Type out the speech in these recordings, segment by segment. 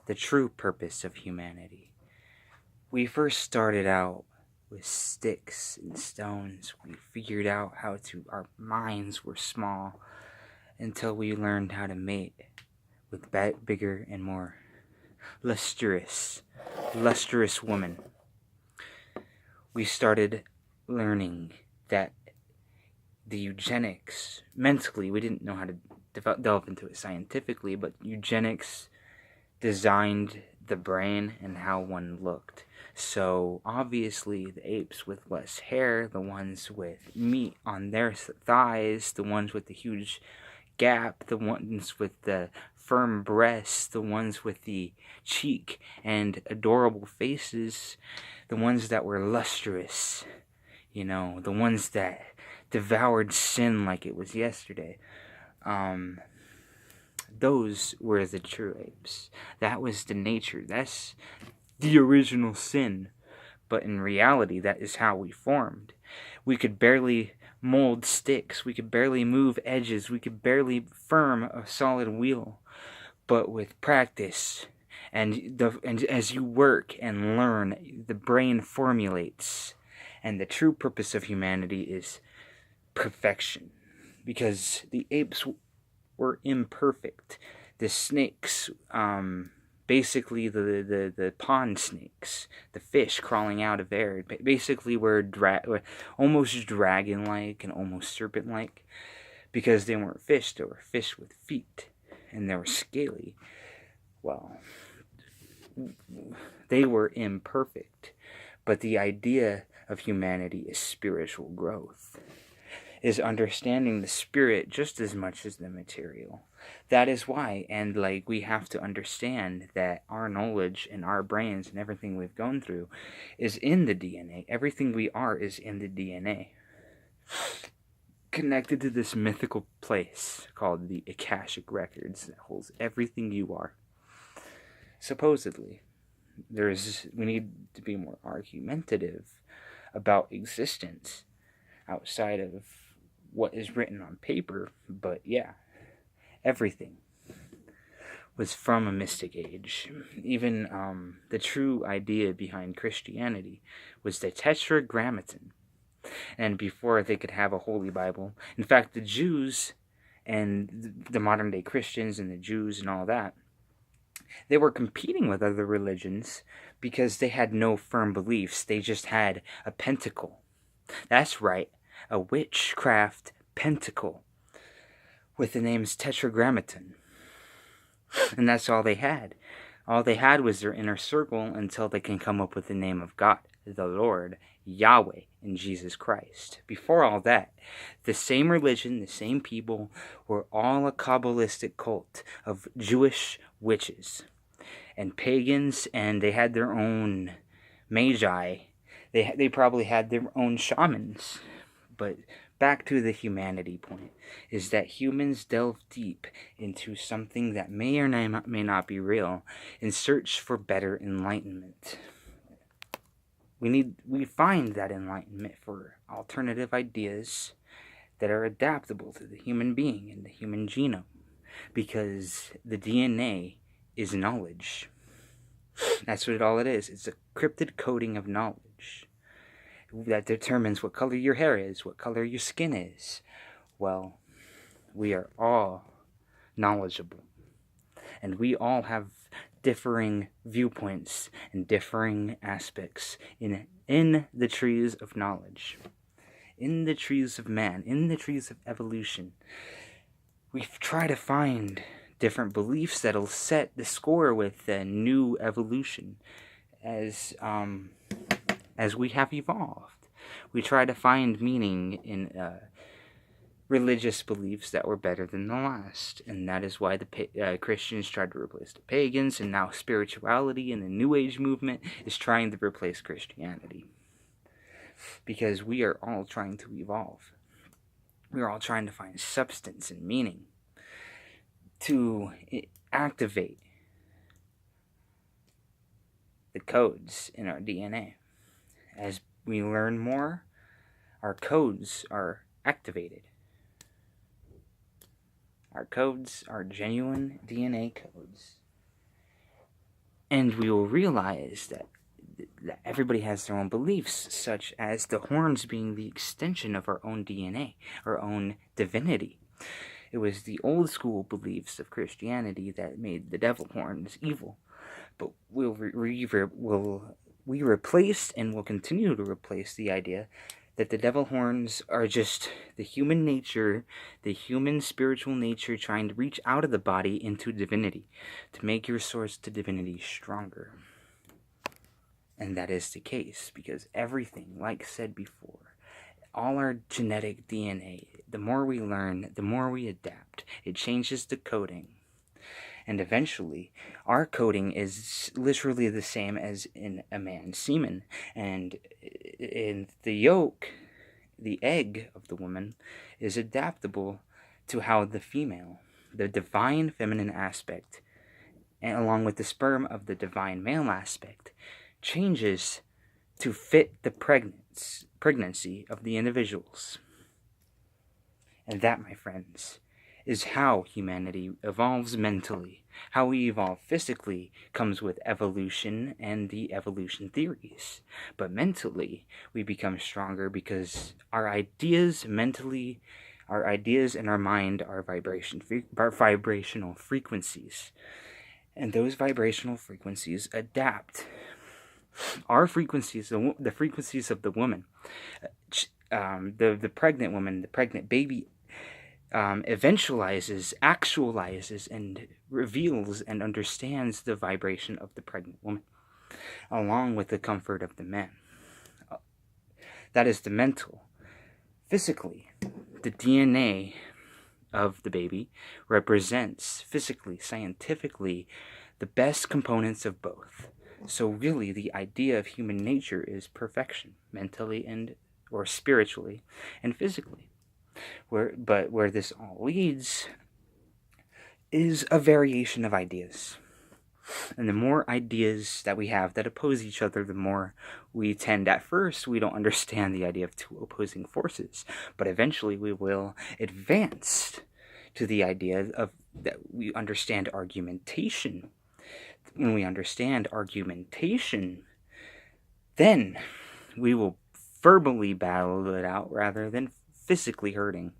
the true purpose of humanity. We first started out with sticks and stones. We figured out our minds were small until we learned how to mate with bigger and more lustrous women. We started learning that the eugenics, mentally, we didn't know how to delve into it scientifically, but eugenics designed the brain and how one looked. So obviously the apes with less hair, the ones with meat on their thighs, the ones with the huge gap, the ones with the firm breasts, the ones with the cheek and adorable faces, the ones that were lustrous, the ones that devoured sin like it was yesterday. Those were the true apes. That was the nature. That's the original sin. But in reality, that is how we formed. We could barely mold sticks. We could barely move edges. We could barely firm a solid wheel. But with practice, and as you work and learn, the brain formulates. And the true purpose of humanity is perfection. Because the apes were imperfect. The snakes, basically the pond snakes, the fish crawling out of air, basically were almost dragon-like and almost serpent-like, because they weren't fish. They were fish with feet, and they were scaly. Well, they were imperfect, but the idea of humanity is spiritual growth, is understanding the spirit just as much as the material. That is why, and we have to understand that our knowledge and our brains and everything we've gone through is in the DNA. Everything we are is in the DNA. Connected to this mythical place called the Akashic Records that holds everything you are. Supposedly, we need to be more argumentative about existence outside of what is written on paper, but yeah, everything was from a mystic age. Even the true idea behind Christianity was the Tetragrammaton. And before they could have a Holy Bible, in fact, the Jews and the modern day Christians and the Jews and all that, they were competing with other religions because they had no firm beliefs. They just had a pentacle. That's right, a witchcraft pentacle with the names Tetragrammaton. And that's all they had. All they had was their inner circle until they can come up with the name of God, the Lord, Yahweh, and Jesus Christ. Before all that, the same religion, the same people, were all a Kabbalistic cult of Jewish witches and pagans, and they had their own magi. They probably had their own shamans. But back to the humanity point, is that humans delve deep into something that may or may not be real in search for better enlightenment. We find that enlightenment for alternative ideas that are adaptable to the human being and the human genome, because the DNA is knowledge. That's what all it is. It's a cryptid coding of knowledge that determines what color your hair is, what color your skin is. Well, we are all knowledgeable, and we all have differing viewpoints and differing aspects in the trees of knowledge, in the trees of man, in the trees of evolution. We try to find different beliefs that'll set the score with the new evolution as we have evolved. We try to find meaning in religious beliefs that were better than the last, and that is why the Christians tried to replace the pagans, and now spirituality and the New Age movement is trying to replace Christianity, because we are all trying to evolve. We are all trying to find substance and meaning to activate the codes in our DNA. As we learn more, our codes are activated. Our codes are genuine DNA codes. And we will realize that everybody has their own beliefs, such as the horns being the extension of our own DNA, our own divinity. It was the old school beliefs of Christianity that made the devil horns evil. But we replaced and will continue to replace the idea that the devil horns are just the human nature, the human spiritual nature trying to reach out of the body into divinity, to make your source to divinity stronger. And that is the case, because everything, like said before, all our genetic DNA, the more we learn, the more we adapt. It changes the coding. And eventually, our coding is literally the same as in a man's semen. And in the yolk, the egg of the woman, is adaptable to how the female, the divine feminine aspect, and along with the sperm of the divine male aspect, changes to fit the pregnancy of the individuals. And that, my friends, is how humanity evolves mentally. How we evolve physically comes with evolution and the evolution theories. But mentally, we become stronger because our ideas mentally, our ideas in our mind are vibrational frequencies. And those vibrational frequencies adapt. Our frequencies, the frequencies of the woman, the pregnant woman, the pregnant baby, eventualizes, actualizes, and reveals and understands the vibration of the pregnant woman, along with the comfort of the man. That is the mental. Physically, the DNA of the baby represents, physically, scientifically, the best components of both. So really, the idea of human nature is perfection, mentally or spiritually and physically. Where this all leads is a variation of ideas. And the more ideas that we have that oppose each other, the more we tend, at first, we don't understand the idea of two opposing forces. But eventually we will advance to the idea of that we understand argumentation. When we understand argumentation, then we will verbally battle it out rather than physically hurting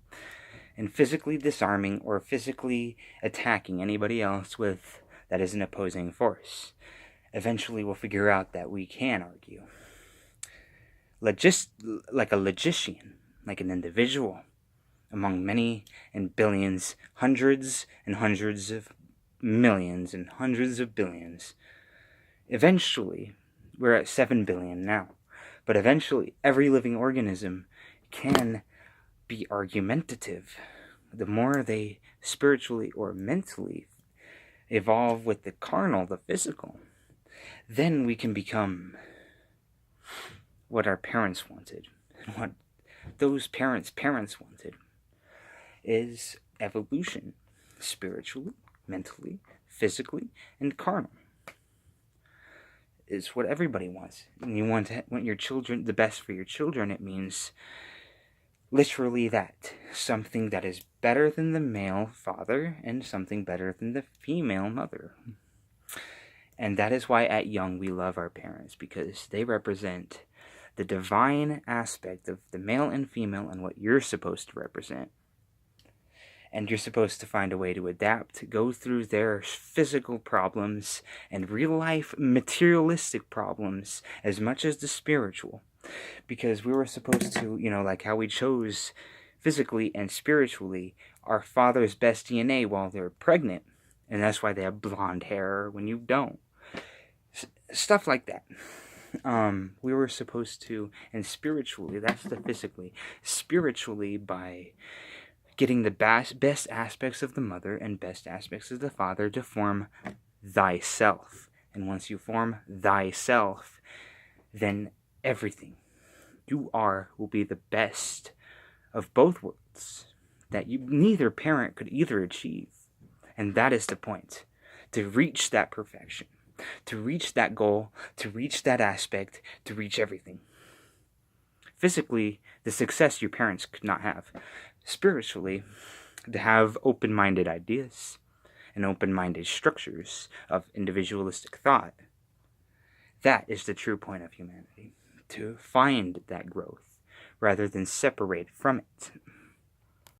and physically disarming or physically attacking anybody else with that is an opposing force. Eventually we'll figure out that we can argue. Like a logician, like an individual, among many and billions, hundreds and hundreds of millions and hundreds of billions. Eventually, we're at 7 billion now, but eventually every living organism can be argumentative. The more they spiritually or mentally evolve with the carnal, the physical, then we can become what our parents wanted. And what those parents' wanted is evolution, spiritually, mentally, physically, and carnal. It's what everybody wants. And you want your children, the best for your children, it means literally that. Something that is better than the male father and something better than the female mother. And that is why at Young we love our parents, because they represent the divine aspect of the male and female and what you're supposed to represent. And you're supposed to find a way to adapt, go through their physical problems and real-life materialistic problems as much as the spiritual. Because we were supposed to, like how we chose physically and spiritually our father's best DNA while they're pregnant. And that's why they have blonde hair when you don't. Stuff like that. We were supposed to, and spiritually, that's the physically. Spiritually, by getting the best aspects of the mother and best aspects of the father to form thyself. And once you form thyself, then everything you are will be the best of both worlds that neither parent could either achieve. And that is the point. To reach that perfection. To reach that goal. To reach that aspect. To reach everything. Physically, the success your parents could not have. Spiritually, to have open-minded ideas and open-minded structures of individualistic thought. That is the true point of humanity, to find that growth rather than separate from it.